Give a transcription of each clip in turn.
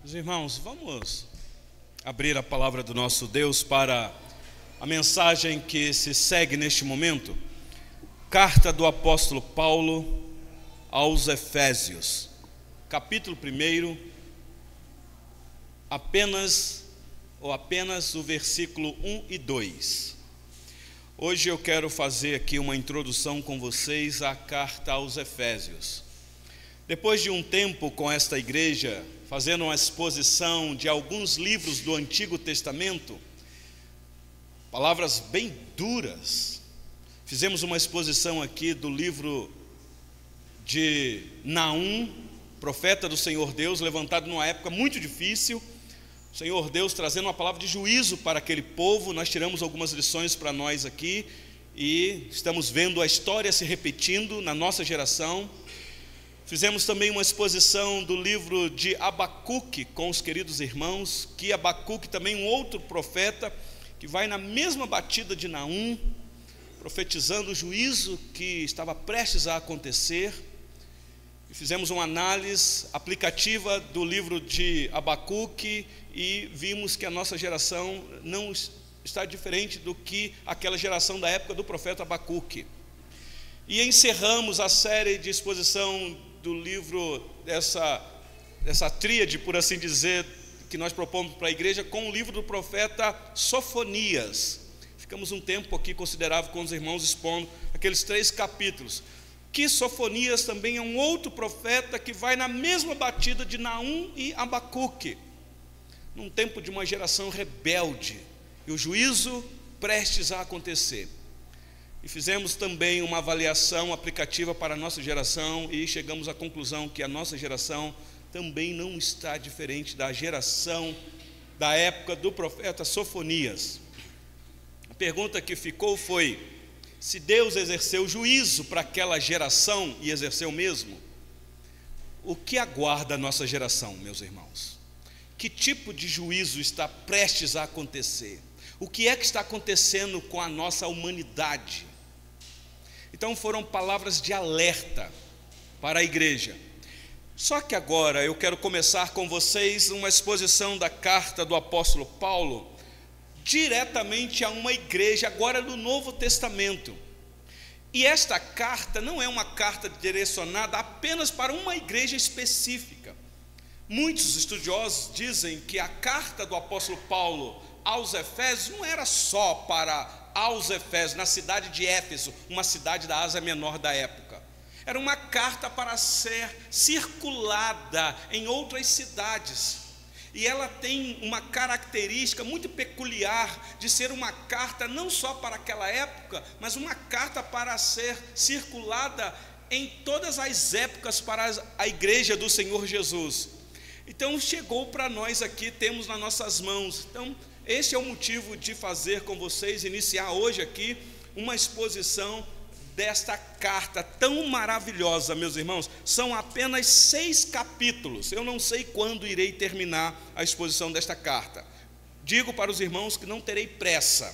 Meus irmãos, vamos abrir a palavra do nosso Deus para a mensagem que se segue neste momento. Carta do apóstolo Paulo aos Efésios, capítulo 1, apenas o versículo 1 e 2. Hoje eu quero fazer aqui uma introdução com vocês à carta aos Efésios. Depois de um tempo com esta igreja, fazendo uma exposição de alguns livros do Antigo Testamento, palavras bem duras, fizemos uma exposição aqui do livro de Naum, profeta do Senhor Deus, levantado numa época muito difícil, o Senhor Deus trazendo uma palavra de juízo para aquele povo. Nós tiramos algumas lições para nós aqui, e estamos vendo a história se repetindo na nossa geração. Fizemos também uma exposição do livro de Abacuque com os queridos irmãos, que Abacuque também um outro profeta, que vai na mesma batida de Naum, profetizando o juízo que estava prestes a acontecer. E fizemos uma análise aplicativa do livro de Abacuque e vimos que a nossa geração não está diferente do que aquela geração da época do profeta Abacuque. E encerramos a série de exposição do livro dessa tríade, por assim dizer, que nós propomos para a igreja, com o livro do profeta Sofonias. Ficamos um tempo aqui considerável com os irmãos expondo aqueles 3 capítulos. Que Sofonias também é um outro profeta que vai na mesma batida de Naum e Abacuque, num tempo de uma geração rebelde e o juízo prestes a acontecer. E fizemos também uma avaliação aplicativa para a nossa geração e chegamos à conclusão que a nossa geração também não está diferente da geração da época do profeta Sofonias. A pergunta que ficou foi: se Deus exerceu juízo para aquela geração e exerceu mesmo, o que aguarda a nossa geração, meus irmãos? Que tipo de juízo está prestes a acontecer? O que é que está acontecendo com a nossa humanidade? Então foram palavras de alerta para a igreja. Só que agora eu quero começar com vocês uma exposição da carta do apóstolo Paulo diretamente a uma igreja agora do Novo Testamento. E esta carta não é uma carta direcionada apenas para uma igreja específica. Muitos estudiosos dizem que a carta do apóstolo Paulo aos Efésios não era só para aos Efésios, na cidade de Éfeso, uma cidade da Ásia Menor da época. Era uma carta para ser circulada em outras cidades. E ela tem uma característica muito peculiar de ser uma carta não só para aquela época, mas uma carta para ser circulada em todas as épocas para a igreja do Senhor Jesus. Então chegou para nós aqui, temos nas nossas mãos. Então este é o motivo de fazer com vocês, iniciar hoje aqui uma exposição desta carta tão maravilhosa, meus irmãos. São apenas 6 capítulos, eu não sei quando irei terminar a exposição desta carta. Digo para os irmãos que não terei pressa,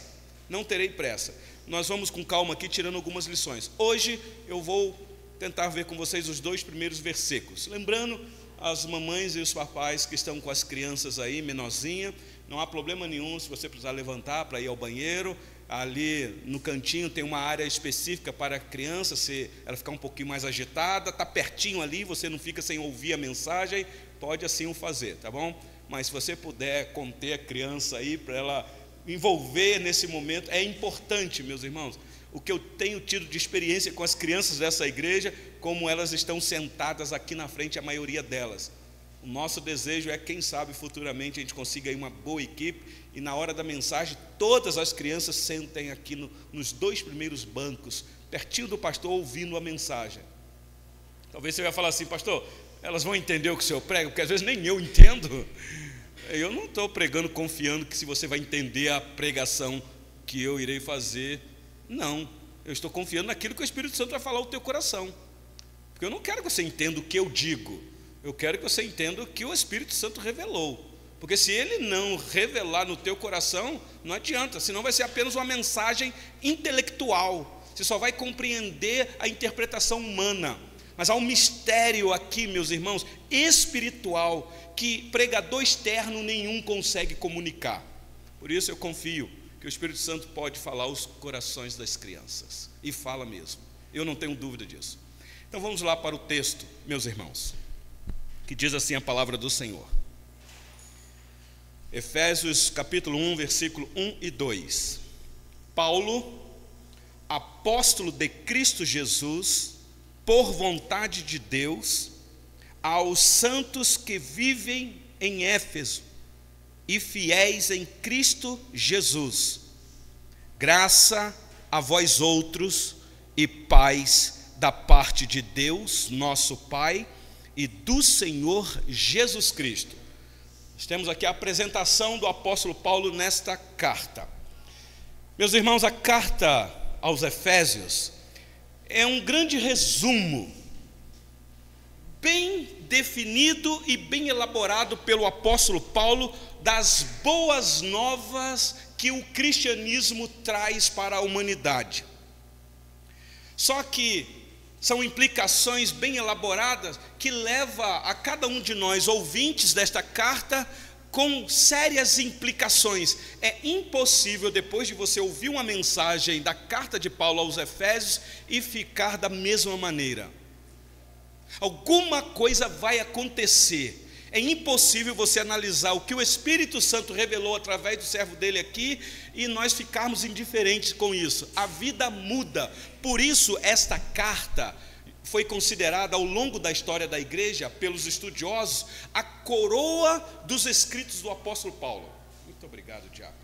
nós vamos com calma aqui, tirando algumas lições. Hoje eu vou tentar ver com vocês os 2 primeiros versículos, lembrando as mamães e os papais que estão com as crianças aí, menorzinha, não há problema nenhum se você precisar levantar para ir ao banheiro. Ali no cantinho tem uma área específica para a criança, se ela ficar um pouquinho mais agitada, está pertinho ali, você não fica sem ouvir a mensagem, pode assim o fazer, tá bom? Mas se você puder conter a criança aí, para ela envolver nesse momento, é importante, meus irmãos. O que eu tenho tido de experiência com as crianças dessa igreja, como elas estão sentadas aqui na frente, a maioria delas. O nosso desejo é, quem sabe, futuramente a gente consiga aí uma boa equipe e na hora da mensagem todas as crianças sentem aqui nos 2 primeiros bancos, pertinho do pastor, ouvindo a mensagem. Talvez você vai falar assim: pastor, elas vão entender o que o senhor prega? Porque às vezes nem eu entendo. Eu não estou pregando confiando que se você vai entender a pregação que eu irei fazer. Não, eu estou confiando naquilo que o Espírito Santo vai falar ao teu coração. Porque eu não quero que você entenda o que eu digo, eu quero que você entenda o que o Espírito Santo revelou. Porque se ele não revelar no teu coração, não adianta, senão vai ser apenas uma mensagem intelectual. Você só vai compreender a interpretação humana. Mas há um mistério aqui, meus irmãos, espiritual, que pregador externo nenhum consegue comunicar. Por isso eu confio que o Espírito Santo pode falar aos corações das crianças, e fala mesmo, eu não tenho dúvida disso. Então vamos lá para o texto, meus irmãos, que diz assim a palavra do Senhor. Efésios capítulo 1, versículo 1 e 2. Paulo, apóstolo de Cristo Jesus, por vontade de Deus, aos santos que vivem em Éfeso e fiéis em Cristo Jesus, graça a vós outros e paz da parte de Deus, nosso Pai, e do Senhor Jesus Cristo. Nós temos aqui a apresentação do apóstolo Paulo nesta carta. Meus irmãos, a carta aos Efésios é um grande resumo, bem definido e bem elaborado pelo apóstolo Paulo, das boas novas que o cristianismo traz para a humanidade. Só que são implicações bem elaboradas que levam a cada um de nós, ouvintes desta carta, com sérias implicações. É impossível, depois de você ouvir uma mensagem da carta de Paulo aos Efésios, e ficar da mesma maneira. Alguma coisa vai acontecer. É impossível você analisar o que o Espírito Santo revelou através do servo dele aqui e nós ficarmos indiferentes com isso. A vida muda. Por isso esta carta foi considerada ao longo da história da igreja, pelos estudiosos, a coroa dos escritos do apóstolo Paulo. Muito obrigado, Diácono.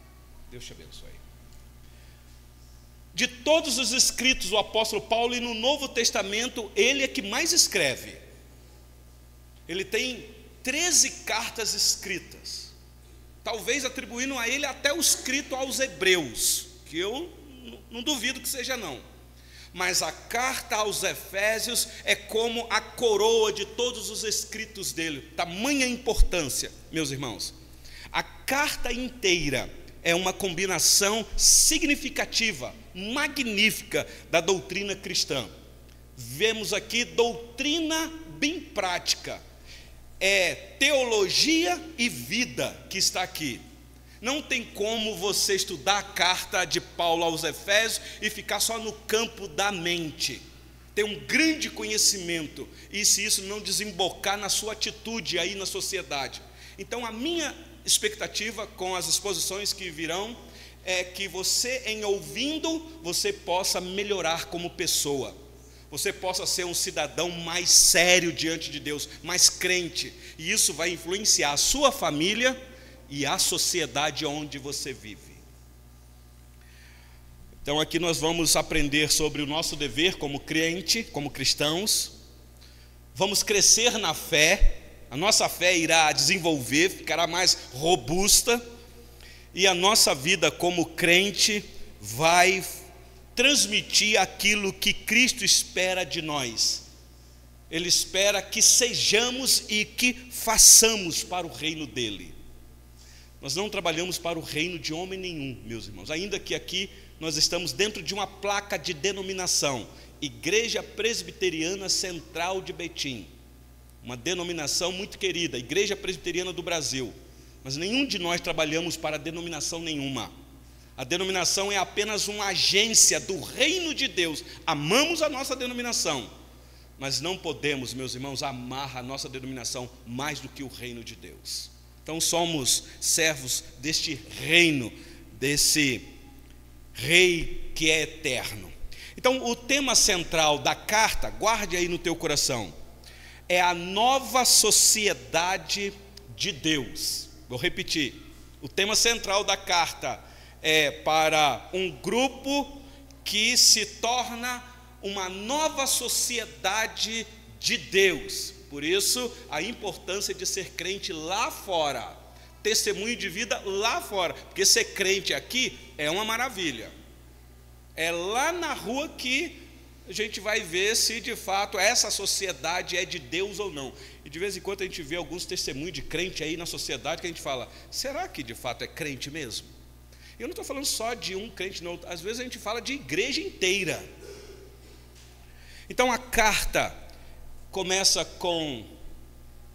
Deus te abençoe. De todos os escritos do apóstolo Paulo, e no Novo Testamento, ele é que mais escreve. Ele tem 13 cartas escritas, talvez atribuindo a ele até o escrito aos Hebreus, que eu não duvido que seja não. Mas a carta aos Efésios é como a coroa de todos os escritos dele, tamanha importância, meus irmãos. A carta inteira é uma combinação significativa, magnífica da doutrina cristã. Vemos aqui doutrina bem prática, é teologia e vida que está aqui. Não tem como você estudar a carta de Paulo aos Efésios e ficar só no campo da mente. Tem um grande conhecimento, e se isso não desembocar na sua atitude aí na sociedade. Então a minha expectativa com as exposições que virão é que você, em ouvindo, você possa melhorar como pessoa. Você possa ser um cidadão mais sério diante de Deus, mais crente. E isso vai influenciar a sua família e a sociedade onde você vive. Então aqui nós vamos aprender sobre o nosso dever como crente, como cristãos. Vamos crescer na fé. A nossa fé irá desenvolver, ficará mais robusta. E a nossa vida como crente vai transmitir aquilo que Cristo espera de nós. Ele espera que sejamos e que façamos para o reino dele. Nós não trabalhamos para o reino de homem nenhum, meus irmãos, ainda que aqui nós estamos dentro de uma placa de denominação, Igreja Presbiteriana Central de Betim, uma denominação muito querida, Igreja Presbiteriana do Brasil, mas nenhum de nós trabalhamos para denominação nenhuma. A denominação é apenas uma agência do reino de Deus. Amamos a nossa denominação, mas não podemos, meus irmãos, amar a nossa denominação mais do que o reino de Deus. Então somos servos deste reino, desse rei que é eterno. Então o tema central da carta, guarde aí no teu coração, é a nova sociedade de Deus. Vou repetir, o tema central da carta é para um grupo que se torna uma nova sociedade de Deus. Por isso, a importância de ser crente lá fora, testemunho de vida lá fora, porque ser crente aqui é uma maravilha. É lá na rua que a gente vai ver se de fato essa sociedade é de Deus ou não. E de vez em quando a gente vê alguns testemunhos de crente aí na sociedade que a gente fala, será que de fato é crente mesmo? Eu não estou falando só de um crente, não. Às vezes a gente fala de igreja inteira. Então a carta começa com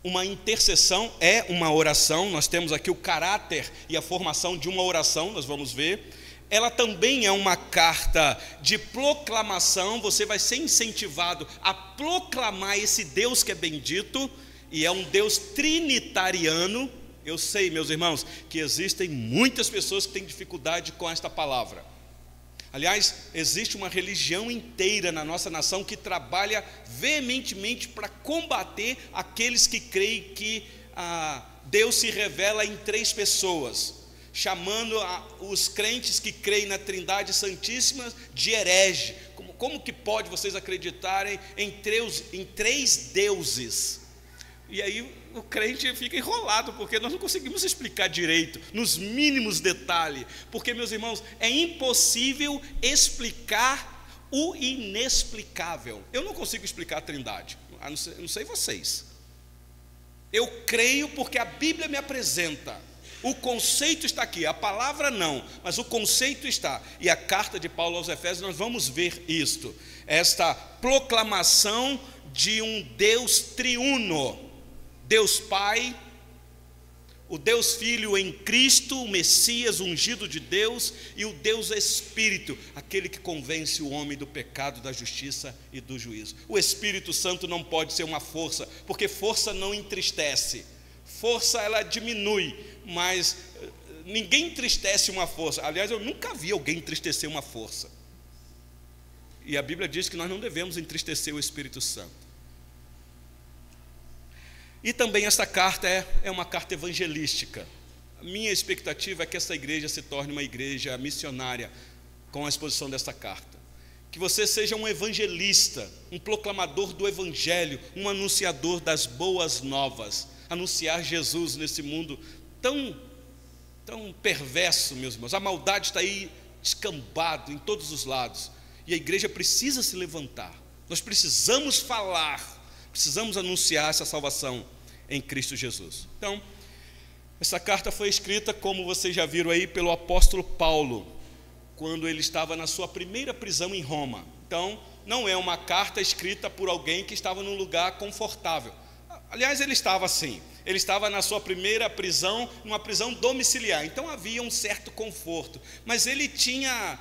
uma intercessão, é uma oração. Nós temos aqui o caráter e a formação de uma oração, nós vamos ver. Ela também é uma carta de proclamação. Você vai ser incentivado a proclamar esse Deus que é bendito, e é um Deus trinitariano. Eu sei, meus irmãos, que existem muitas pessoas que têm dificuldade com esta palavra. Aliás, existe uma religião inteira na nossa nação que trabalha veementemente para combater aqueles que creem que Deus se revela em 3 pessoas, chamando os crentes que creem na Trindade Santíssima de herege. Como que pode vocês acreditarem em 3 deuses? E aí o crente fica enrolado, porque nós não conseguimos explicar direito, nos mínimos detalhes. Porque, meus irmãos, é impossível explicar o inexplicável. Eu não consigo explicar a Trindade, não sei vocês. Eu creio porque a Bíblia me apresenta. O conceito está aqui, a palavra não, mas o conceito está. E a carta de Paulo aos Efésios, nós vamos ver isto. Esta proclamação de um Deus triuno. Deus Pai, o Deus Filho em Cristo, o Messias ungido de Deus, e o Deus Espírito, aquele que convence o homem do pecado, da justiça e do juízo. O Espírito Santo não pode ser uma força, porque força não entristece. Força ela diminui, mas ninguém entristece uma força. Aliás, eu nunca vi alguém entristecer uma força. E a Bíblia diz que nós não devemos entristecer o Espírito Santo. E também esta carta é uma carta evangelística. A minha expectativa é que essa igreja se torne uma igreja missionária com a exposição desta carta. Que você seja um evangelista, um proclamador do evangelho, um anunciador das boas novas. Anunciar Jesus nesse mundo tão perverso, meus irmãos. A maldade está aí descambado em todos os lados. E a igreja precisa se levantar. Nós precisamos falar. Precisamos anunciar essa salvação em Cristo Jesus. Então, essa carta foi escrita, como vocês já viram aí, pelo apóstolo Paulo, quando ele estava na sua primeira prisão em Roma. Então, não é uma carta escrita por alguém que estava num lugar confortável. Aliás, ele estava assim. Ele estava na sua primeira prisão, numa prisão domiciliar. Então, havia um certo conforto. Mas ele tinha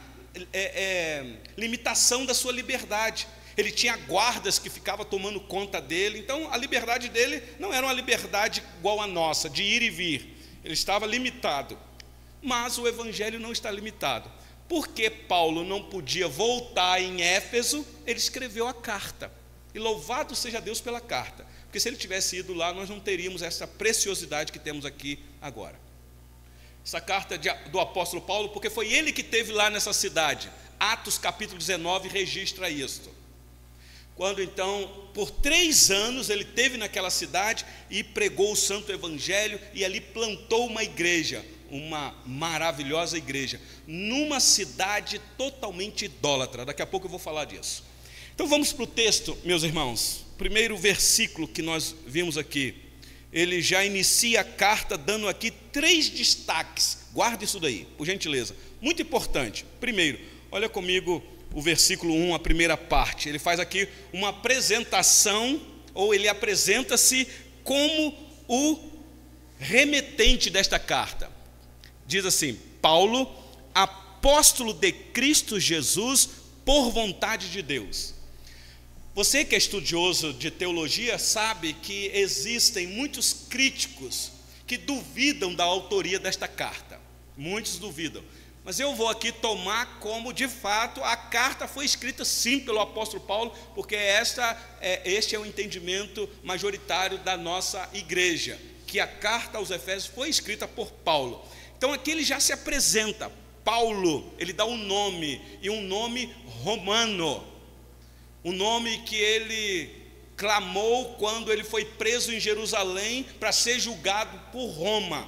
limitação da sua liberdade. Ele tinha guardas que ficavam tomando conta dele. Então a liberdade dele não era uma liberdade igual a nossa, de ir e vir. Ele estava limitado. Mas o evangelho não está limitado. Porque Paulo não podia voltar em Éfeso, ele escreveu a carta. E louvado seja Deus pela carta. Porque se ele tivesse ido lá, nós não teríamos essa preciosidade que temos aqui agora. Essa carta do apóstolo Paulo, porque foi ele que esteve lá nessa cidade. Atos capítulo 19 registra isto. Quando então, por 3 anos, ele esteve naquela cidade e pregou o santo evangelho, e ali plantou uma igreja, uma maravilhosa igreja, numa cidade totalmente idólatra. Daqui a pouco eu vou falar disso. Então vamos para o texto, meus irmãos. Primeiro versículo que nós vimos aqui, ele já inicia a carta dando aqui 3 destaques. Guarde isso daí, por gentileza, muito importante. Primeiro, olha comigo o versículo 1, a primeira parte. Ele faz aqui uma apresentação, ou ele apresenta-se como o remetente desta carta. Diz assim: Paulo, apóstolo de Cristo Jesus, por vontade de Deus. Você que é estudioso de teologia sabe que existem muitos críticos que duvidam da autoria desta carta. Muitos duvidam. Mas eu vou aqui tomar como, de fato, a carta foi escrita sim pelo apóstolo Paulo, porque este é o entendimento majoritário da nossa igreja, que a carta aos Efésios foi escrita por Paulo. Então aqui ele já se apresenta, Paulo, ele dá um nome, e um nome romano, um nome que ele clamou quando ele foi preso em Jerusalém para ser julgado por Roma.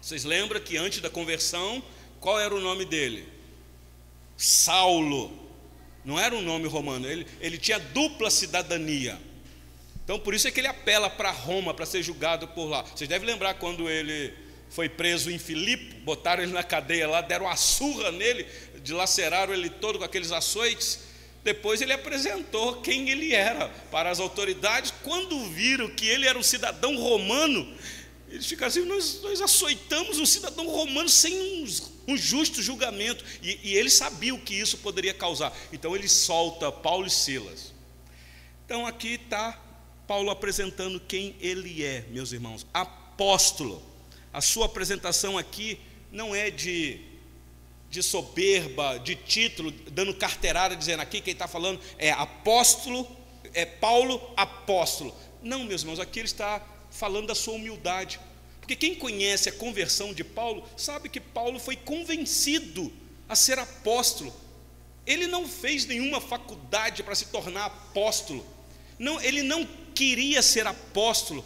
Vocês lembram que antes da conversão, qual era o nome dele? Saulo. Não era um nome romano, ele tinha dupla cidadania. Então por isso é que ele apela para Roma, para ser julgado por lá. Vocês devem lembrar quando ele foi preso em Filipe, botaram ele na cadeia lá, deram uma surra nele, dilaceraram ele todo com aqueles açoites. Depois ele apresentou quem ele era para as autoridades. Quando viram que ele era um cidadão romano, eles ficaram assim: nós açoitamos um cidadão romano sem um justo julgamento. E ele sabia o que isso poderia causar. Então ele solta Paulo e Silas. Então aqui está Paulo apresentando quem ele é, meus irmãos: apóstolo. A sua apresentação aqui não é de soberba, de título, dando carteirada, dizendo aqui quem está falando é apóstolo, é Paulo apóstolo. Não, meus irmãos, aqui ele está falando da sua humildade, porque quem conhece a conversão de Paulo, sabe que Paulo foi convencido a ser apóstolo. Ele não fez nenhuma faculdade para se tornar apóstolo, não, ele não queria ser apóstolo,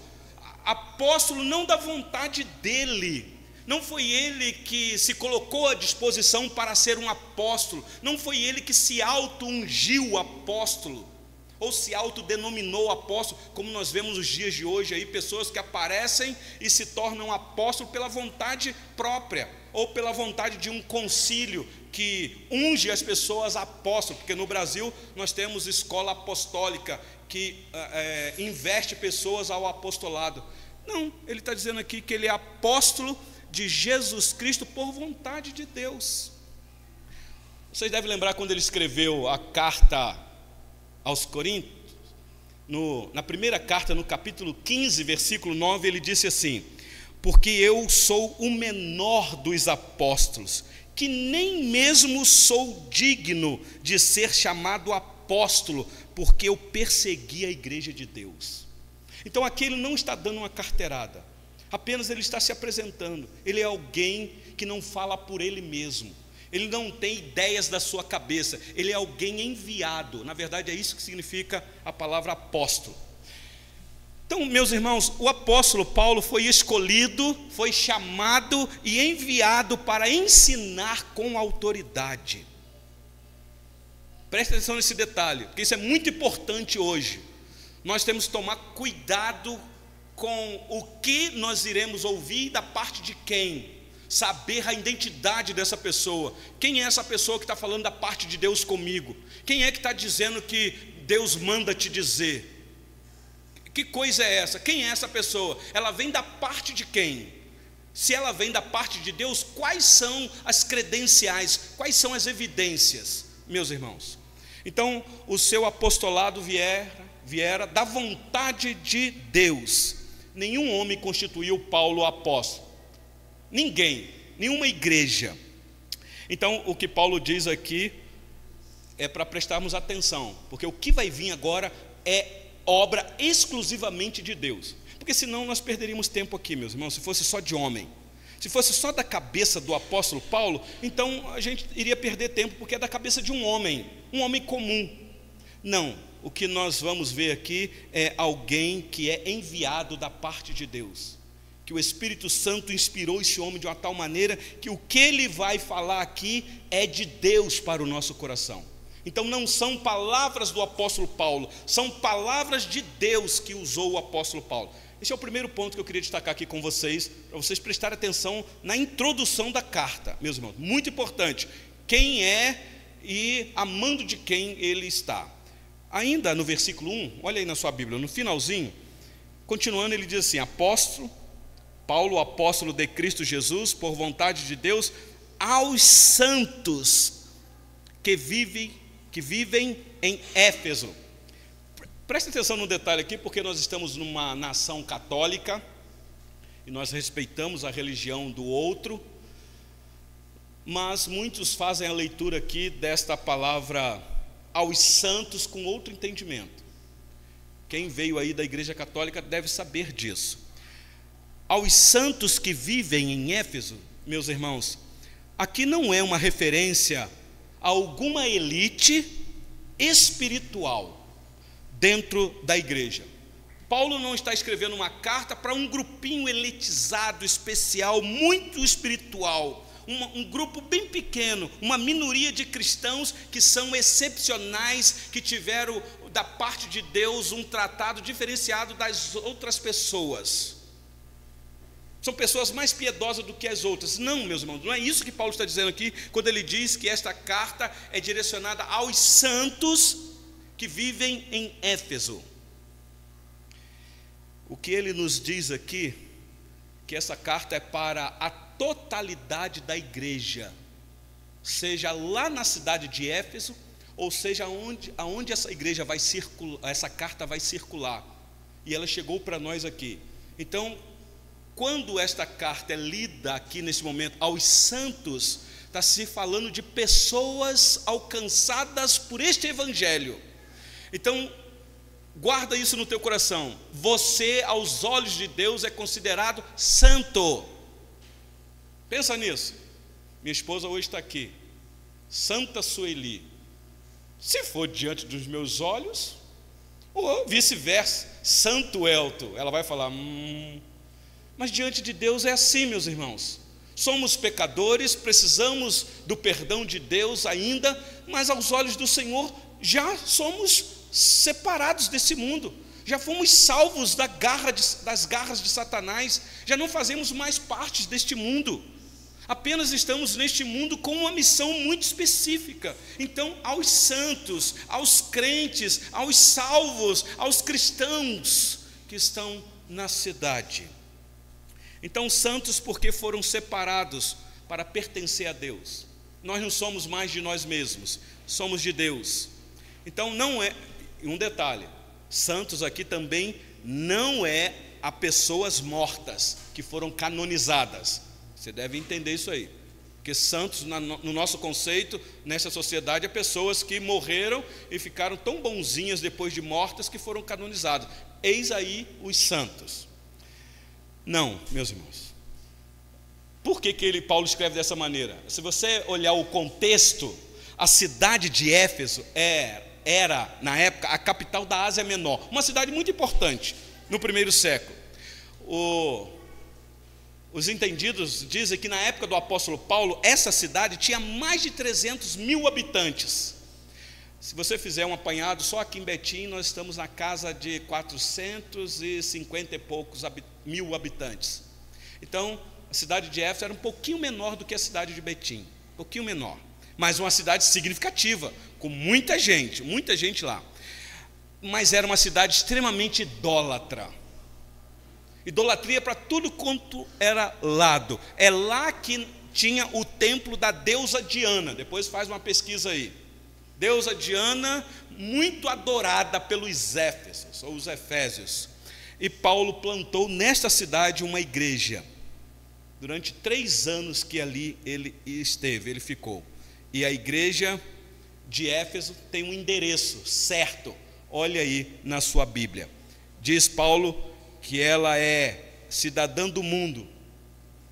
apóstolo não da vontade dele. Não foi ele que se colocou à disposição para ser um apóstolo. Não foi ele que se auto-ungiu apóstolo, ou se autodenominou apóstolo, como nós vemos nos dias de hoje aí, pessoas que aparecem e se tornam apóstolo pela vontade própria, ou pela vontade de um concílio que unge as pessoas a apóstolo, porque no Brasil nós temos escola apostólica que investe pessoas ao apostolado. Não, ele está dizendo aqui que ele é apóstolo de Jesus Cristo por vontade de Deus. Vocês devem lembrar quando ele escreveu a carta aos Coríntios, na primeira carta, no capítulo 15, versículo 9, ele disse assim: porque eu sou o menor dos apóstolos, que nem mesmo sou digno de ser chamado apóstolo, porque eu persegui a igreja de Deus. Então aqui ele não está dando uma carteirada, apenas ele está se apresentando. Ele é alguém que não fala por ele mesmo, ele não tem ideias da sua cabeça, ele é alguém enviado. Na verdade é isso que significa a palavra apóstolo. Então, meus irmãos, o apóstolo Paulo foi escolhido, foi chamado e enviado para ensinar com autoridade. Preste atenção nesse detalhe, porque isso é muito importante hoje. Nós temos que tomar cuidado com o que nós iremos ouvir, da parte de quem, saber a identidade dessa pessoa. Quem é essa pessoa que está falando da parte de Deus comigo? Quem é que está dizendo que Deus manda te dizer? Que coisa é essa? Quem é essa pessoa? Ela vem da parte de quem? Se ela vem da parte de Deus, quais são as credenciais, quais são as evidências, meus irmãos? Então, o seu apostolado viera da vontade de Deus. Nenhum homem constituiu Paulo apóstolo, ninguém, nenhuma igreja. Então o que Paulo diz aqui é para prestarmos atenção, porque o que vai vir agora é obra exclusivamente de Deus, porque senão nós perderíamos tempo aqui, meus irmãos. Se fosse só de homem, se fosse só da cabeça do apóstolo Paulo, então a gente iria perder tempo, porque é da cabeça de um homem comum. Não. O que nós vamos ver aqui é alguém que é enviado da parte de Deus, que o Espírito Santo inspirou esse homem de uma tal maneira que o que ele vai falar aqui é de Deus para o nosso coração. Então não são palavras do apóstolo Paulo, são palavras de Deus que usou o apóstolo Paulo. Esse é o primeiro ponto que eu queria destacar aqui com vocês, para vocês prestarem atenção na introdução da carta, meus irmãos. Muito importante, quem é e amando de quem ele está. Ainda no versículo 1, olha aí na sua Bíblia, no finalzinho, continuando, ele diz assim: apóstolo, Paulo, apóstolo de Cristo Jesus, por vontade de Deus, aos santos que vivem em Éfeso. Preste atenção no detalhe aqui, porque nós estamos numa nação católica, e nós respeitamos a religião do outro, mas muitos fazem a leitura aqui desta palavra aos santos com outro entendimento. Quem veio aí da igreja católica deve saber disso. Aos santos que vivem em Éfeso, meus irmãos, aqui não é uma referência a alguma elite espiritual dentro da igreja. Paulo não está escrevendo uma carta para um grupinho elitizado, especial, muito espiritual, um grupo bem pequeno, uma minoria de cristãos que são excepcionais, que tiveram da parte de Deus um tratado diferenciado das outras pessoas. são pessoas mais piedosas do que as outras. Não, meus irmãos, não é isso que Paulo está dizendo aqui, quando ele diz que esta carta é direcionada aos santos que vivem em Éfeso. O que ele nos diz aqui, que essa carta é para a totalidade da igreja, seja lá na cidade de Éfeso, ou seja aonde essa igreja vai circular, essa carta vai circular. E ela chegou para nós aqui. Então, quando esta carta é lida aqui nesse momento aos santos, está se falando de pessoas alcançadas por este evangelho. Então, guarda isso no teu coração. Você, aos olhos de Deus, é considerado santo. Pensa nisso. Minha esposa hoje está aqui, Santa Sueli. Se for diante dos meus olhos, ou vice-versa, Santo Elton, ela vai falar, mas diante de Deus é assim, meus irmãos. Somos pecadores, precisamos do perdão de Deus ainda, mas aos olhos do Senhor já somos separados desse mundo, já fomos salvos das garras de Satanás, já não fazemos mais parte deste mundo, apenas estamos neste mundo com uma missão muito específica. Então, aos santos, aos crentes, aos salvos, aos cristãos que estão na cidade. Então, santos porque foram separados para pertencer a Deus. Nós não somos mais de nós mesmos, somos de Deus. Então, não é, um detalhe, santos aqui também não é a pessoas mortas que foram canonizadas. Você deve entender isso aí, porque santos no nosso conceito, nessa sociedade, é pessoas que morreram e ficaram tão bonzinhas depois de mortas que foram canonizadas. Eis aí os santos. Não, meus irmãos. Por que Paulo escreve dessa maneira? Se você olhar o contexto, a cidade de Éfeso era, na época, a capital da Ásia Menor, uma cidade muito importante no primeiro século. Os entendidos dizem que na época do apóstolo Paulo, essa cidade tinha mais de 300 mil habitantes. Se você fizer um apanhado, só aqui em Betim nós estamos na casa de 450 e poucos mil habitantes. Então, a cidade de Éfeso era um pouquinho menor do que a cidade de Betim, um pouquinho menor, mas uma cidade significativa, com muita gente lá. Mas era uma cidade extremamente idólatra. Idolatria para tudo quanto era lado. É lá que tinha o templo da deusa Diana. Depois faz uma pesquisa aí. Deusa Diana, muito adorada pelos Éfesos, ou os Efésios. E Paulo plantou nesta cidade uma igreja. Durante 3 anos que ali ele ficou. E a igreja de Éfeso tem um endereço certo. Olha aí na sua Bíblia. Diz Paulo que ela é cidadã do mundo.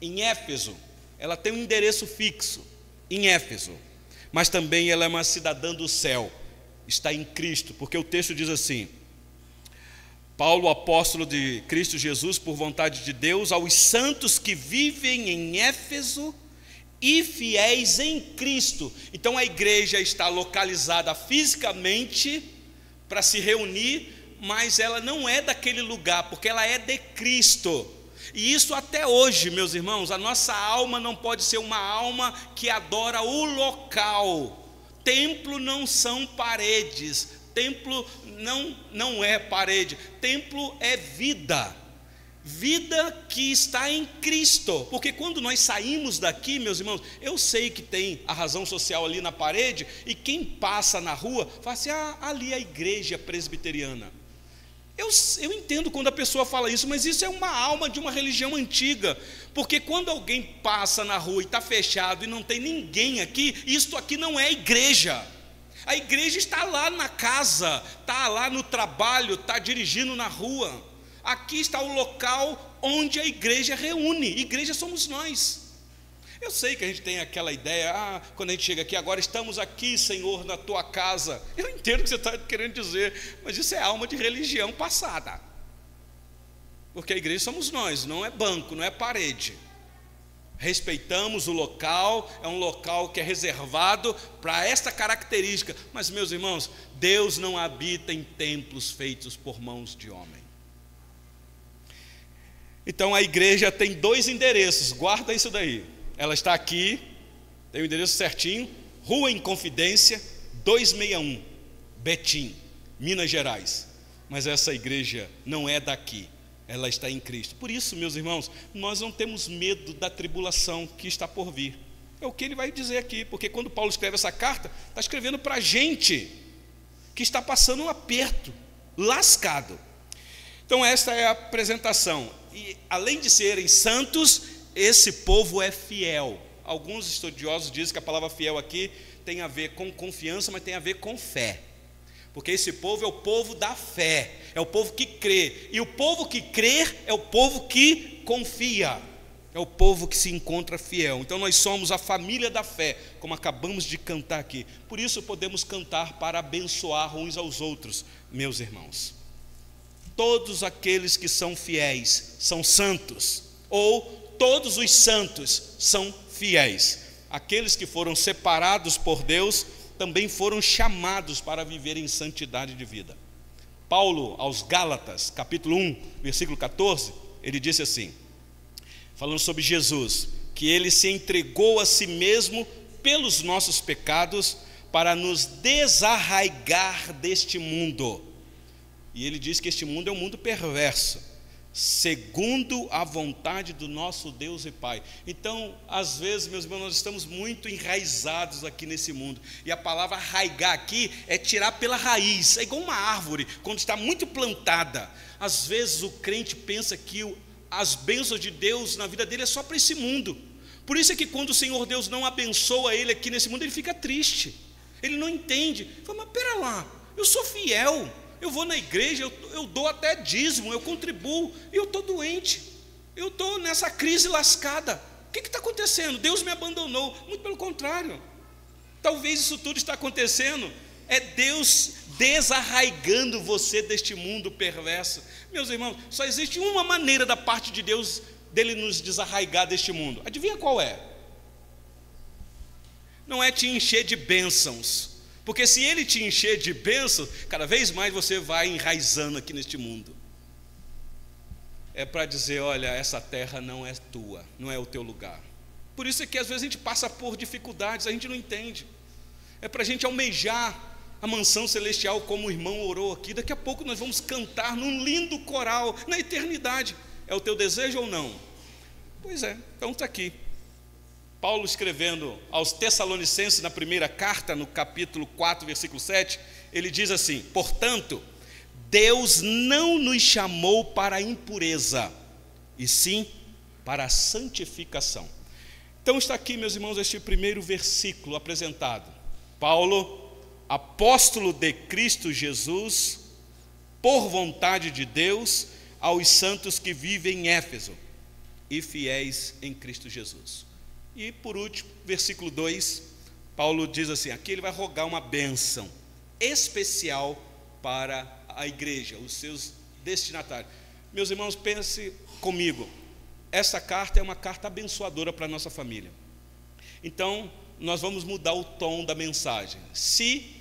Em Éfeso, ela tem um endereço fixo, em Éfeso. Mas também ela é uma cidadã do céu, está em Cristo, porque o texto diz assim: Paulo, apóstolo de Cristo Jesus, por vontade de Deus, aos santos que vivem em Éfeso e fiéis em Cristo. Então a igreja está localizada fisicamente para se reunir, mas ela não é daquele lugar, porque ela é de Cristo. E isso até hoje, meus irmãos, a nossa alma não pode ser uma alma que adora o local. Templo não são paredes, templo não é parede, templo é vida. Vida que está em Cristo, porque quando nós saímos daqui, meus irmãos, eu sei que tem a razão social ali na parede, e quem passa na rua, fala assim, ali é a igreja presbiteriana. Eu entendo quando a pessoa fala isso, mas isso é uma alma de uma religião antiga, porque quando alguém passa na rua e está fechado e não tem ninguém aqui, isto aqui não é igreja. A igreja está lá na casa, está lá no trabalho, está dirigindo na rua. Aqui está o local onde a igreja reúne. Igreja somos nós. Eu sei que a gente tem aquela ideia, quando a gente chega aqui, agora estamos aqui, Senhor, na tua casa. Eu entendo o que você está querendo dizer, mas isso é alma de religião passada. Porque a igreja somos nós, não é banco, não é parede. Respeitamos o local, é um local que é reservado para esta característica. Mas, meus irmãos, Deus não habita em templos feitos por mãos de homem. Então a igreja tem 2 endereços, guarda isso daí. Ela está aqui, tem o endereço certinho, Rua Inconfidência 261, Betim, Minas Gerais. Mas essa igreja não é daqui, ela está em Cristo. Por isso, meus irmãos, nós não temos medo da tribulação que está por vir. É o que ele vai dizer aqui, porque quando Paulo escreve essa carta, está escrevendo para a gente que está passando um aperto, lascado. Então esta é a apresentação. E além de serem santos, esse povo é fiel. Alguns estudiosos dizem que a palavra fiel aqui tem a ver com confiança, mas tem a ver com fé. Porque esse povo é o povo da fé, é o povo que crê. E o povo que crê é o povo que confia, é o povo que se encontra fiel. Então nós somos a família da fé, como acabamos de cantar aqui. Por isso podemos cantar para abençoar uns aos outros, meus irmãos. Todos aqueles que são fiéis são santos, ou todos os santos são fiéis. Aqueles que foram separados por Deus também foram chamados para viver em santidade de vida. Paulo, aos Gálatas, capítulo 1, versículo 14, ele disse assim, falando sobre Jesus, que ele se entregou a si mesmo pelos nossos pecados para nos desarraigar deste mundo. E ele diz que este mundo é um mundo perverso, segundo a vontade do nosso Deus e Pai. Então, às vezes, meus irmãos, nós estamos muito enraizados aqui nesse mundo. E a palavra arraigar aqui é tirar pela raiz. É igual uma árvore, quando está muito plantada. Às vezes o crente pensa que as bênçãos de Deus na vida dele é só para esse mundo. Por isso é que quando o Senhor Deus não abençoa ele aqui nesse mundo, ele fica triste. Ele não entende. Ele fala, mas pera lá, eu sou fiel. Eu vou na igreja, eu dou até dízimo, eu contribuo, e eu estou doente, eu estou nessa crise lascada. O que está acontecendo? Deus me abandonou. Muito pelo contrário, talvez isso tudo está acontecendo, é Deus desarraigando você deste mundo perverso. Meus irmãos, só existe uma maneira da parte de Deus, dele nos desarraigar deste mundo. Adivinha qual é? Não é te encher de bênçãos, porque se ele te encher de bênçãos, cada vez mais você vai enraizando aqui neste mundo. É para dizer, olha, essa terra não é tua, não é o teu lugar. Por isso é que às vezes a gente passa por dificuldades, a gente não entende. É para a gente almejar a mansão celestial, como o irmão orou aqui. Daqui a pouco nós vamos cantar num lindo coral, na eternidade. É o teu desejo ou não? Pois é, então está aqui. Paulo escrevendo aos Tessalonicenses na primeira carta, no capítulo 4, versículo 7, ele diz assim, portanto, Deus não nos chamou para a impureza, e sim para a santificação. Então está aqui, meus irmãos, este primeiro versículo apresentado. Paulo, apóstolo de Cristo Jesus, por vontade de Deus, aos santos que vivem em Éfeso e fiéis em Cristo Jesus. E por último, versículo 2, Paulo diz assim, aqui ele vai rogar uma bênção especial para a igreja, os seus destinatários. Meus irmãos, pense comigo, essa carta é uma carta abençoadora para a nossa família. Então, nós vamos mudar o tom da mensagem. Se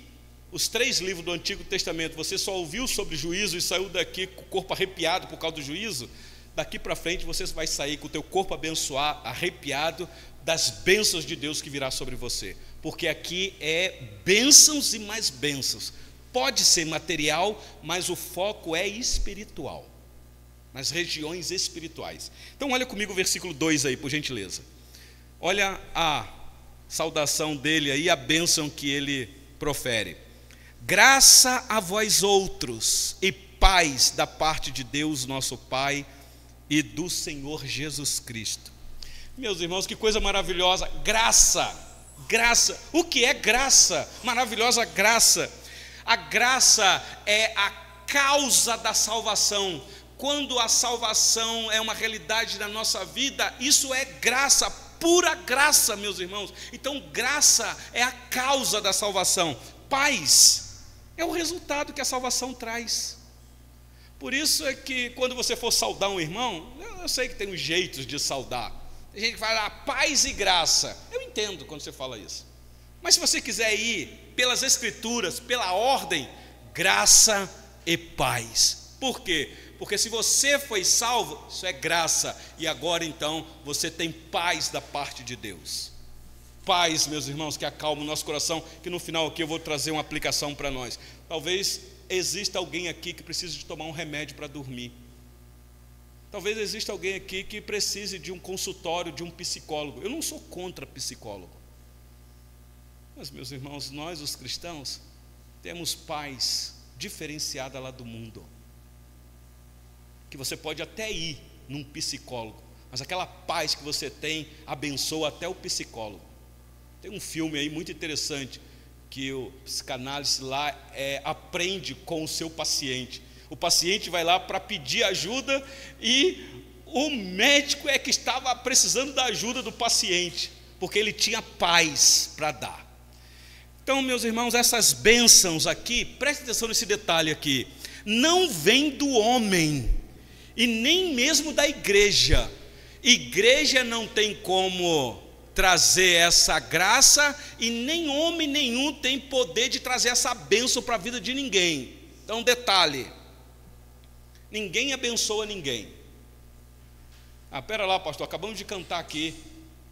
os 3 livros do Antigo Testamento, você só ouviu sobre juízo e saiu daqui com o corpo arrepiado por causa do juízo, daqui para frente você vai sair com o teu corpo abençoado, arrepiado, das bênçãos de Deus que virá sobre você, porque aqui é bênçãos e mais bênçãos. Pode ser material, mas o foco é espiritual, nas regiões espirituais. Então olha comigo o versículo 2 aí, por gentileza. Olha a saudação dele aí, a bênção que ele profere. Graça a vós outros e paz da parte de Deus nosso Pai e do Senhor Jesus Cristo. Meus irmãos, que coisa maravilhosa, graça, graça. O que é graça? Maravilhosa graça. A graça é a causa da salvação. Quando a salvação é uma realidade na nossa vida, isso é graça, pura graça, meus irmãos. Então graça é a causa da salvação. Paz é o resultado que a salvação traz. Por isso é que quando você for saudar um irmão, eu sei que tem uns jeitos de saudar. Tem gente que fala paz e graça. Eu entendo quando você fala isso. Mas se você quiser ir pelas escrituras, pela ordem, graça e paz. Por quê? Porque se você foi salvo, isso é graça, e agora então você tem paz da parte de Deus. Paz, meus irmãos, que acalma o nosso coração, que no final aqui eu vou trazer uma aplicação para nós. Talvez exista alguém aqui que precise de tomar um remédio para dormir. Talvez exista alguém aqui que precise de um consultório, de um psicólogo. Eu não sou contra psicólogo. Mas, meus irmãos, nós os cristãos temos paz diferenciada lá do mundo. Que você pode até ir num psicólogo, mas aquela paz que você tem abençoa até o psicólogo. Tem um filme aí muito interessante, que o psicanálise lá aprende com o seu paciente. O paciente vai lá para pedir ajuda e o médico é que estava precisando da ajuda do paciente, porque ele tinha paz para dar. Então, meus irmãos, essas bênçãos aqui, preste atenção nesse detalhe aqui, não vem do homem e nem mesmo da igreja. Igreja não tem como trazer essa graça e nem homem nenhum tem poder de trazer essa bênção para a vida de ninguém. Então, detalhe, ninguém abençoa ninguém. Pera lá, pastor, acabamos de cantar aqui.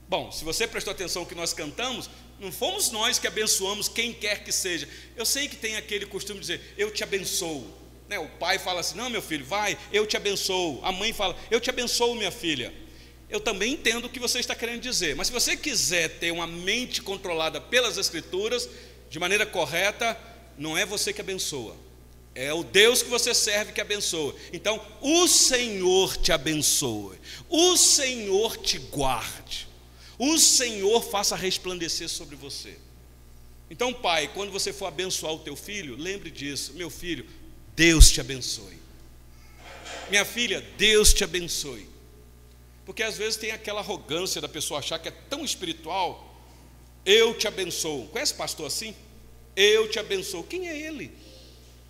Bom, se você prestou atenção que nós cantamos, não fomos nós que abençoamos quem quer que seja. Eu sei que tem aquele costume de dizer, eu te abençoo, né? O pai fala assim, não, meu filho, vai, eu te abençoo. A mãe fala, eu te abençoo, minha filha. Eu também entendo o que você está querendo dizer, mas se você quiser ter uma mente controlada pelas Escrituras, de maneira correta, não é você que abençoa, é o Deus que você serve que abençoa. Então, o Senhor te abençoe, o Senhor te guarde, o Senhor faça resplandecer sobre você. Então, pai, quando você for abençoar o teu filho, lembre disso, meu filho, Deus te abençoe. Minha filha, Deus te abençoe. Porque às vezes tem aquela arrogância da pessoa achar que é tão espiritual. Eu te abençoo. Conhece pastor assim? Eu te abençoo. Quem é ele?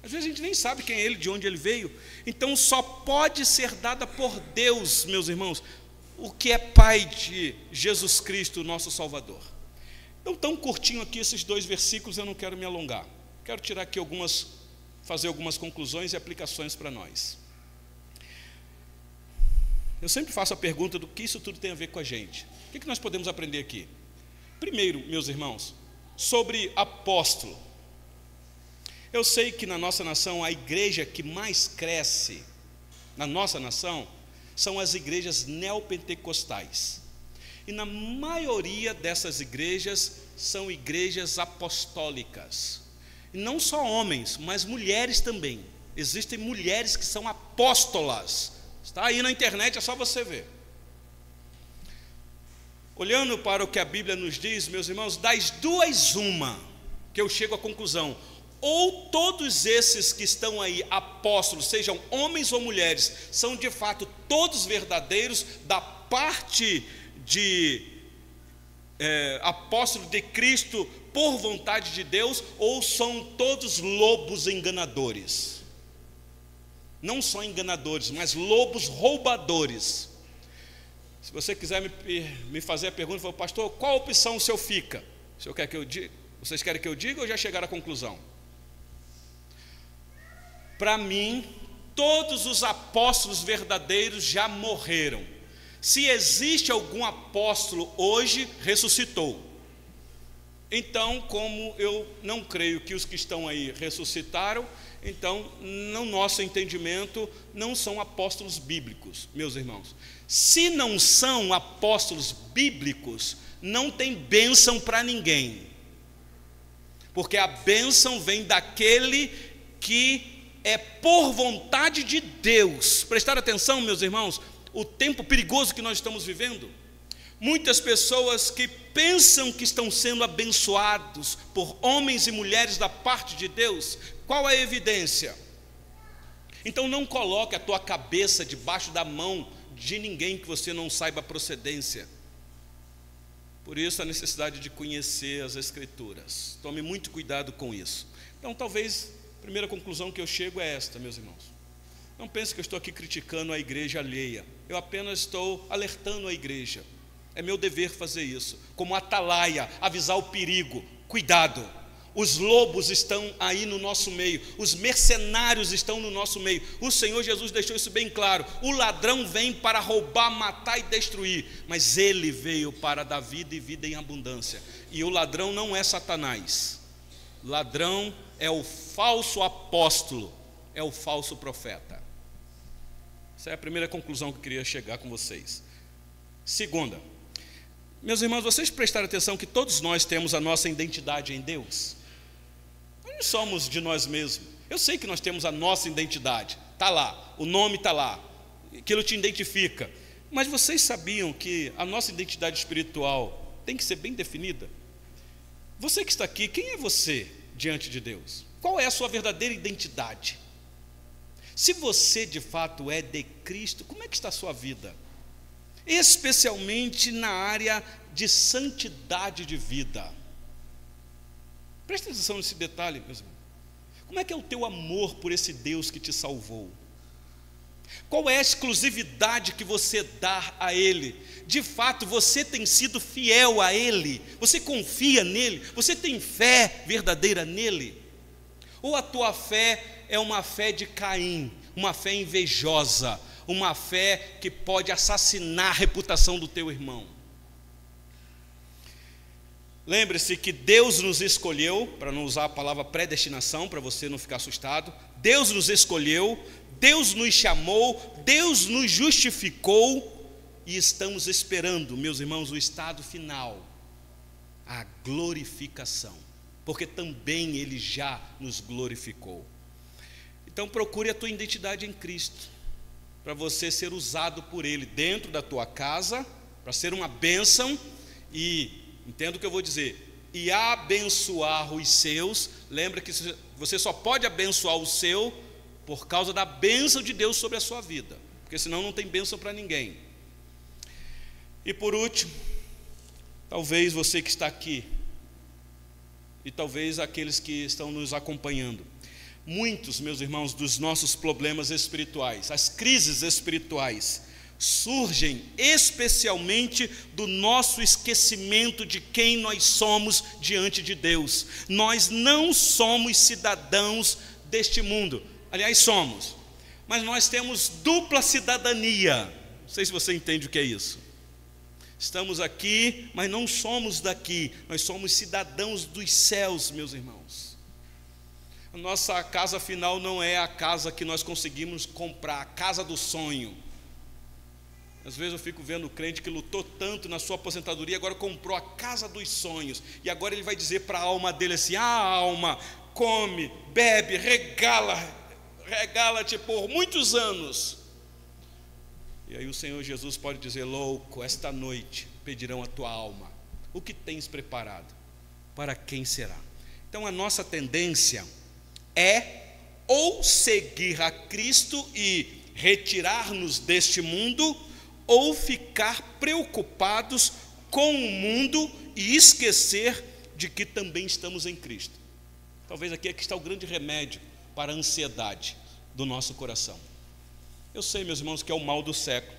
Às vezes a gente nem sabe quem é ele, de onde ele veio. Então só pode ser dada por Deus, meus irmãos, o que é Pai de Jesus Cristo, nosso Salvador. Então, tão curtinho aqui esses 2 versículos, eu não quero me alongar. Quero tirar aqui fazer algumas conclusões e aplicações para nós. Eu sempre faço a pergunta do que isso tudo tem a ver com a gente. O que nós podemos aprender aqui? Primeiro, meus irmãos, sobre apóstolo. Eu sei que na nossa nação, a igreja que mais cresce na nossa nação são as igrejas neopentecostais. E na maioria dessas igrejas são igrejas apostólicas. E não só homens, mas mulheres também. Existem mulheres que são apóstolas. Está aí na internet, é só você ver. Olhando para o que a Bíblia nos diz, meus irmãos, das duas uma, que eu chego à conclusão: ou todos esses que estão aí, apóstolos, sejam homens ou mulheres, são de fato todos verdadeiros da parte de apóstolo de Cristo por vontade de Deus, ou são todos lobos enganadores. Não só enganadores, mas lobos roubadores. Se você quiser me fazer a pergunta, falo, pastor, qual opção o senhor fica? O senhor quer que eu diga? Vocês querem que eu diga ou já chegaram à conclusão? Para mim, todos os apóstolos verdadeiros já morreram. Se existe algum apóstolo hoje, ressuscitou. Então, como eu não creio que os que estão aí ressuscitaram, então, no nosso entendimento, não são apóstolos bíblicos, meus irmãos. Se não são apóstolos bíblicos, não tem bênção para ninguém. Porque a bênção vem daquele que é por vontade de Deus. Prestar atenção, meus irmãos, o tempo perigoso que nós estamos vivendo. Muitas pessoas que pensam que estão sendo abençoados por homens e mulheres da parte de Deus. Qual a evidência? Então não coloque a tua cabeça debaixo da mão de ninguém que você não saiba a procedência. Por isso a necessidade de conhecer as Escrituras. Tome muito cuidado com isso. Então talvez a primeira conclusão que eu chego é esta, meus irmãos. Não pense que eu estou aqui criticando a igreja alheia. Eu apenas estou alertando a igreja. É meu dever fazer isso. Como atalaia, avisar o perigo. Cuidado. Os lobos estão aí no nosso meio, os mercenários estão no nosso meio. O Senhor Jesus deixou isso bem claro: o ladrão vem para roubar, matar e destruir, mas Ele veio para dar vida e vida em abundância. E o ladrão não é Satanás, ladrão é o falso apóstolo, é o falso profeta. Essa é a primeira conclusão que eu queria chegar com vocês. Segunda, meus irmãos, vocês prestaram atenção que todos nós temos a nossa identidade em Deus? Nós não somos de nós mesmos. Eu sei que nós temos a nossa identidade, está lá, o nome está lá, aquilo te identifica. Mas vocês sabiam que a nossa identidade espiritual tem que ser bem definida? Você que está aqui, quem é você diante de Deus? Qual é a sua verdadeira identidade? Se você de fato é de Cristo, como é que está a sua vida? Especialmente na área de santidade de vida. Preste atenção nesse detalhe, meus irmãos. Como é que é o teu amor por esse Deus que te salvou? Qual é a exclusividade que você dá a Ele? De fato, você tem sido fiel a Ele? Você confia nele? Você tem fé verdadeira nele? Ou a tua fé é uma fé de Caim, uma fé invejosa, uma fé que pode assassinar a reputação do teu irmão? Lembre-se que Deus nos escolheu, para não usar a palavra predestinação, para você não ficar assustado. Deus nos escolheu, Deus nos chamou, Deus nos justificou, e estamos esperando, meus irmãos, o estado final, a glorificação, porque também Ele já nos glorificou. Então procure a tua identidade em Cristo, para você ser usado por Ele dentro da tua casa, para ser uma bênção, e entenda o que eu vou dizer, e abençoar os seus. Lembra que você só pode abençoar o seu por causa da bênção de Deus sobre a sua vida, porque senão não tem bênção para ninguém. E por último, talvez você que está aqui, e talvez aqueles que estão nos acompanhando, muitos, meus irmãos, dos nossos problemas espirituais, as crises espirituais, surgem especialmente do nosso esquecimento de quem nós somos diante de Deus. Nós não somos cidadãos deste mundo. Aliás, somos, mas nós temos dupla cidadania. Não sei se você entende o que é isso. Estamos aqui, mas não somos daqui. Nós somos cidadãos dos céus, meus irmãos. A nossa casa final não é a casa que nós conseguimos comprar, a casa do sonho. Às vezes eu fico vendo o crente que lutou tanto na sua aposentadoria, agora comprou a casa dos sonhos, e agora ele vai dizer para a alma dele assim: ah, alma, come, bebe, regala-te por muitos anos. E aí o Senhor Jesus pode dizer: louco, esta noite pedirão a tua alma, o que tens preparado? Para quem será? Então a nossa tendência é ou seguir a Cristo e retirar-nos deste mundo, ou ficar preocupados com o mundo e esquecer de que também estamos em Cristo. Talvez aqui é que está o grande remédio para a ansiedade do nosso coração. Eu sei, meus irmãos, que é o mal do século.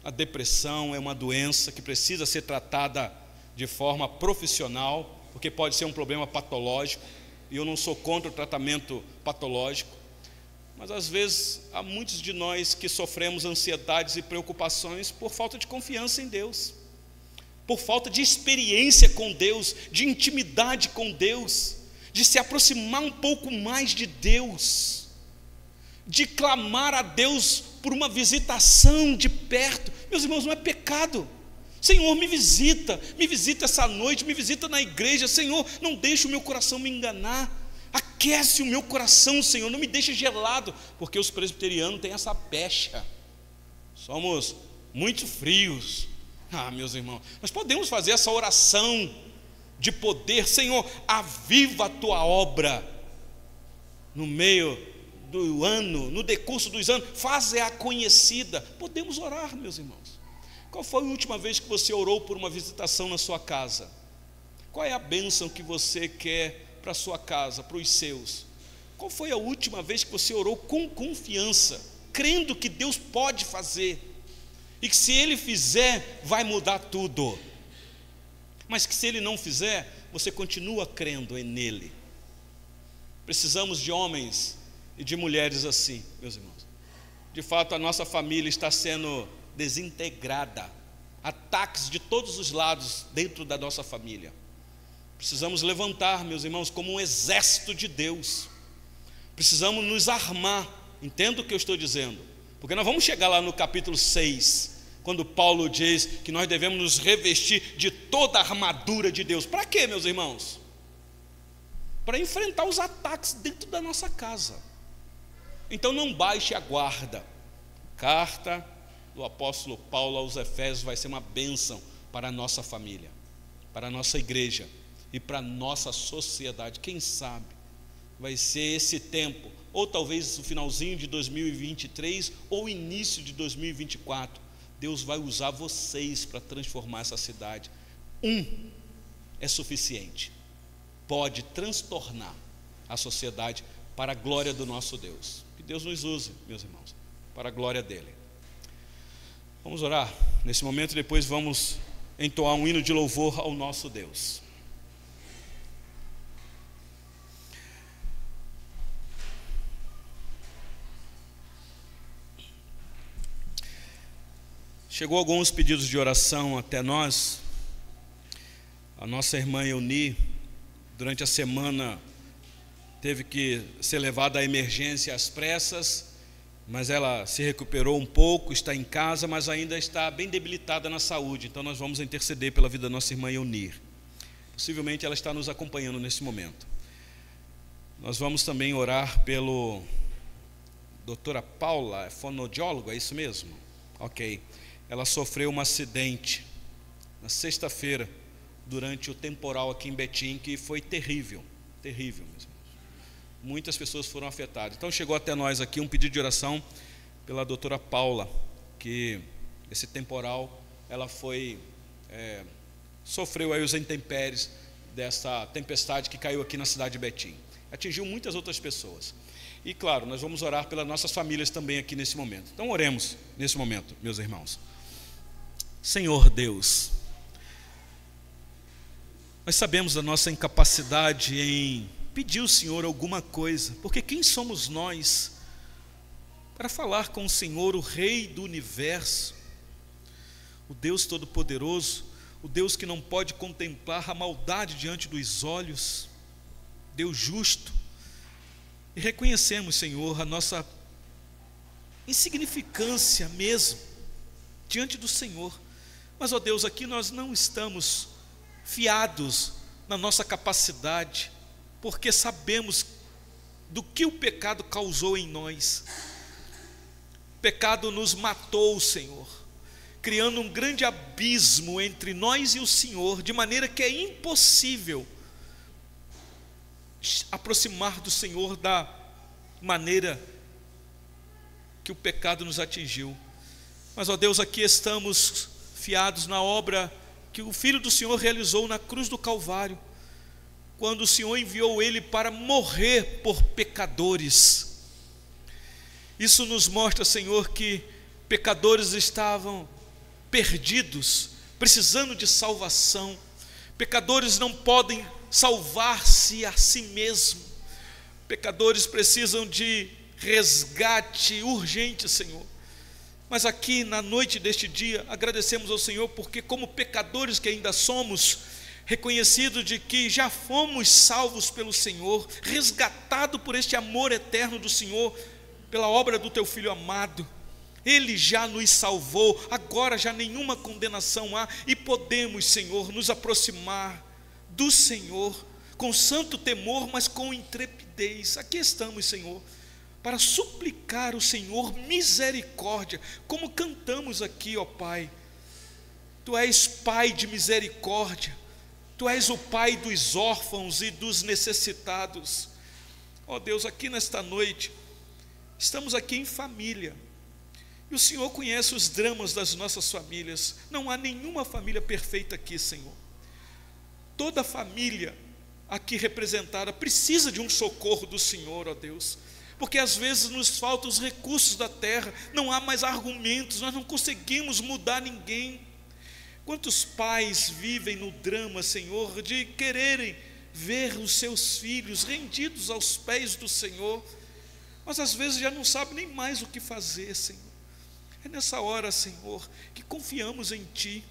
A depressão é uma doença que precisa ser tratada de forma profissional, porque pode ser um problema patológico, e eu não sou contra o tratamento patológico. Mas às vezes há muitos de nós que sofremos ansiedades e preocupações por falta de confiança em Deus, por falta de experiência com Deus, de intimidade com Deus, de se aproximar um pouco mais de Deus, de clamar a Deus por uma visitação de perto. Meus irmãos, não é pecado. Senhor, me visita essa noite, me visita na igreja. Senhor, não deixe o meu coração me enganar. Aquece o meu coração, Senhor, não me deixe gelado, porque os presbiterianos têm essa pecha, somos muito frios. Ah, meus irmãos, nós podemos fazer essa oração de poder: Senhor, aviva a tua obra no meio do ano, no decurso dos anos, faze-a conhecida. Podemos orar, meus irmãos. Qual foi a última vez que você orou por uma visitação na sua casa? Qual é a bênção que você quer para a sua casa, para os seus? Qual foi a última vez que você orou com confiança, crendo que Deus pode fazer, e que se Ele fizer, vai mudar tudo, mas que se Ele não fizer, você continua crendo nele. Precisamos de homens e de mulheres assim, meus irmãos. De fato, a nossa família está sendo desintegrada, ataques de todos os lados dentro da nossa família. Precisamos levantar, meus irmãos, como um exército de Deus. Precisamos nos armar. Entenda o que eu estou dizendo, porque nós vamos chegar lá no capítulo 6, quando Paulo diz que nós devemos nos revestir de toda a armadura de Deus. Para quê, meus irmãos? Para enfrentar os ataques dentro da nossa casa. Então não baixe a guarda. Carta do apóstolo Paulo aos Efésios vai ser uma bênção para a nossa família, para a nossa igreja e para a nossa sociedade. Quem sabe vai ser esse tempo, ou talvez o finalzinho de 2023 ou início de 2024, Deus vai usar vocês para transformar essa cidade. Um é suficiente, pode transtornar a sociedade para a glória do nosso Deus. Que Deus nos use, meus irmãos, para a glória dele. Vamos orar nesse momento e depois vamos entoar um hino de louvor ao nosso Deus. Chegou alguns pedidos de oração até nós. A nossa irmã Euni, durante a semana, teve que ser levada à emergência às pressas, mas ela se recuperou um pouco, está em casa, mas ainda está bem debilitada na saúde. Então nós vamos interceder pela vida da nossa irmã Euni. Possivelmente ela está nos acompanhando nesse momento. Nós vamos também orar pelo doutora Paula, fonoaudiólogo, é isso mesmo? Ok. Ela sofreu um acidente na sexta-feira, durante o temporal aqui em Betim, que foi terrível, terrível mesmo. Muitas pessoas foram afetadas. Então chegou até nós aqui um pedido de oração pela doutora Paula, que esse temporal, ela sofreu aí os intempéries dessa tempestade que caiu aqui na cidade de Betim. Atingiu muitas outras pessoas. E claro, nós vamos orar pelas nossas famílias também aqui nesse momento. Então oremos nesse momento, meus irmãos. Senhor Deus, nós sabemos da nossa incapacidade em pedir ao Senhor alguma coisa, porque quem somos nós para falar com o Senhor, o Rei do Universo, o Deus Todo-Poderoso, o Deus que não pode contemplar a maldade diante dos olhos, Deus justo. E reconhecemos, Senhor, a nossa insignificância mesmo diante do Senhor. Mas, ó Deus, aqui nós não estamos fiados na nossa capacidade, porque sabemos do que o pecado causou em nós. O pecado nos matou, Senhor, criando um grande abismo entre nós e o Senhor, de maneira que é impossível aproximar do Senhor da maneira que o pecado nos atingiu. Mas, ó Deus, aqui estamos fiados na obra que o Filho do Senhor realizou na cruz do Calvário, quando o Senhor enviou Ele para morrer por pecadores. Isso nos mostra, Senhor, que pecadores estavam perdidos, precisando de salvação. Pecadores não podem salvar-se a si mesmo. Pecadores precisam de resgate urgente, Senhor. Mas aqui na noite deste dia, agradecemos ao Senhor, porque como pecadores que ainda somos, reconhecido de que já fomos salvos pelo Senhor, resgatado por este amor eterno do Senhor, pela obra do Teu Filho amado. Ele já nos salvou, agora já nenhuma condenação há, e podemos, Senhor, nos aproximar do Senhor com santo temor, mas com intrepidez. Aqui estamos, Senhor, para suplicar ao Senhor misericórdia, como cantamos aqui, ó Pai. Tu és Pai de misericórdia, Tu és o Pai dos órfãos e dos necessitados. Ó Deus, aqui nesta noite, estamos aqui em família, e o Senhor conhece os dramas das nossas famílias. Não há nenhuma família perfeita aqui, Senhor. Toda família aqui representada precisa de um socorro do Senhor, ó Deus, porque às vezes nos faltam os recursos da terra, não há mais argumentos, nós não conseguimos mudar ninguém. Quantos pais vivem no drama, Senhor, de quererem ver os seus filhos rendidos aos pés do Senhor, mas às vezes já não sabem nem mais o que fazer, Senhor. É nessa hora, Senhor, que confiamos em Ti,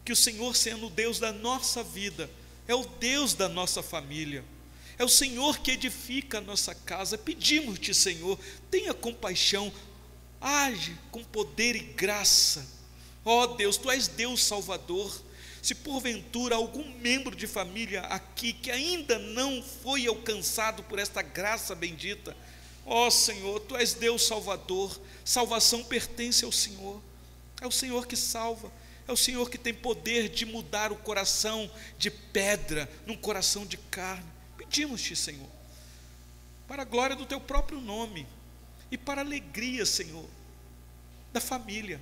que o Senhor, sendo o Deus da nossa vida, é o Deus da nossa família, é o Senhor que edifica a nossa casa. Pedimos-te, Senhor, tenha compaixão, age com poder e graça. Ó Deus, Tu és Deus Salvador. Se porventura algum membro de família aqui que ainda não foi alcançado por esta graça bendita, ó Senhor, Tu és Deus Salvador. Salvação pertence ao Senhor. É o Senhor que salva. É o Senhor que tem poder de mudar o coração de pedra num coração de carne. Pedimos-te, Senhor, para a glória do Teu próprio nome e para a alegria, Senhor, da família.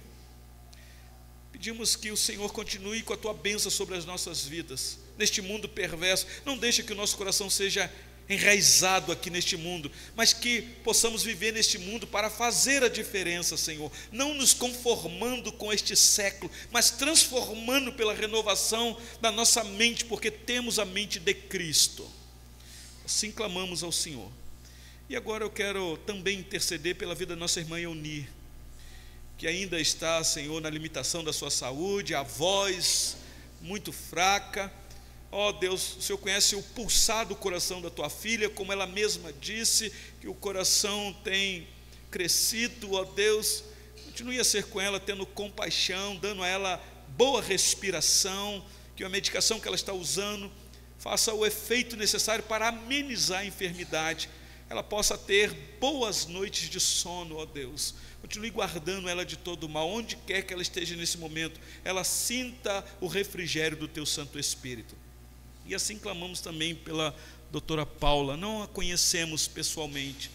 Pedimos que o Senhor continue com a Tua bênção sobre as nossas vidas, neste mundo perverso. Não deixe que o nosso coração seja enraizado aqui neste mundo, mas que possamos viver neste mundo para fazer a diferença, Senhor, não nos conformando com este século, mas transformando pela renovação da nossa mente, porque temos a mente de Cristo. Assim clamamos ao Senhor. E agora eu quero também interceder pela vida da nossa irmã Euni, que ainda está, Senhor, na limitação da sua saúde, a voz muito fraca. Ó Deus, o Senhor conhece o pulsar do coração da tua filha, como ela mesma disse, que o coração tem crescido. Ó Deus, continue a ser com ela, tendo compaixão, dando a ela boa respiração, que a medicação que ela está usando faça o efeito necessário para amenizar a enfermidade, ela possa ter boas noites de sono. Ó Deus, continue guardando ela de todo mal, onde quer que ela esteja nesse momento, ela sinta o refrigério do Teu Santo Espírito. E assim clamamos também pela doutora Paula. Não a conhecemos pessoalmente,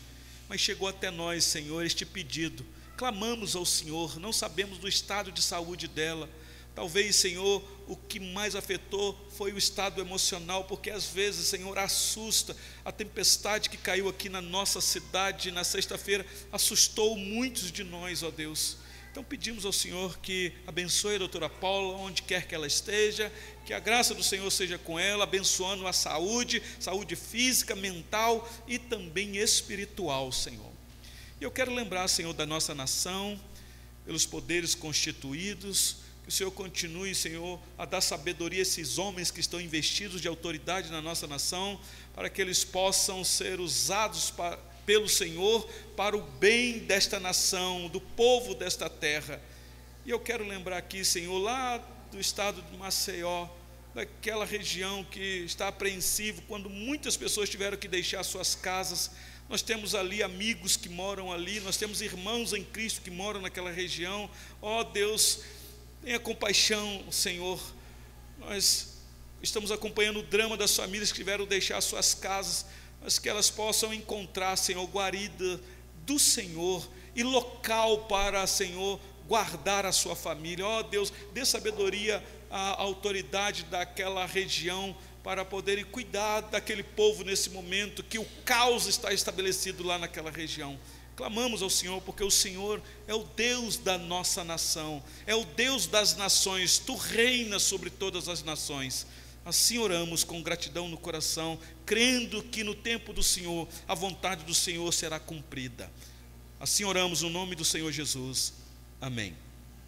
mas chegou até nós, Senhor, este pedido. Clamamos ao Senhor, não sabemos do estado de saúde dela. Talvez, Senhor, o que mais afetou foi o estado emocional, porque às vezes, Senhor, assusta. A tempestade que caiu aqui na nossa cidade na sexta-feira assustou muitos de nós, ó Deus. Então pedimos ao Senhor que abençoe a doutora Paula, onde quer que ela esteja, que a graça do Senhor seja com ela, abençoando a saúde física, mental e também espiritual, Senhor. E eu quero lembrar, Senhor, da nossa nação, pelos poderes constituídos, que o Senhor continue, Senhor, a dar sabedoria a esses homens que estão investidos de autoridade na nossa nação, para que eles possam ser usados pelo Senhor para o bem desta nação, do povo desta terra. E eu quero lembrar aqui, Senhor, lá do estado de Maceió, daquela região que está apreensivo, quando muitas pessoas tiveram que deixar suas casas. Nós temos ali amigos que moram ali, nós temos irmãos em Cristo que moram naquela região. Ó Deus, tenha compaixão, Senhor. Nós estamos acompanhando o drama das famílias que tiveram que deixar suas casas, mas que elas possam encontrar, Senhor, guarida do Senhor e local para, Senhor, guardar a sua família. Ó Deus, dê sabedoria à autoridade daquela região para poderem cuidar daquele povo nesse momento que o caos está estabelecido lá naquela região. Clamamos ao Senhor, porque o Senhor é o Deus da nossa nação, é o Deus das nações. Tu reinas sobre todas as nações. Assim oramos com gratidão no coração, crendo que no tempo do Senhor, a vontade do Senhor será cumprida. Assim oramos no nome do Senhor Jesus. Amém.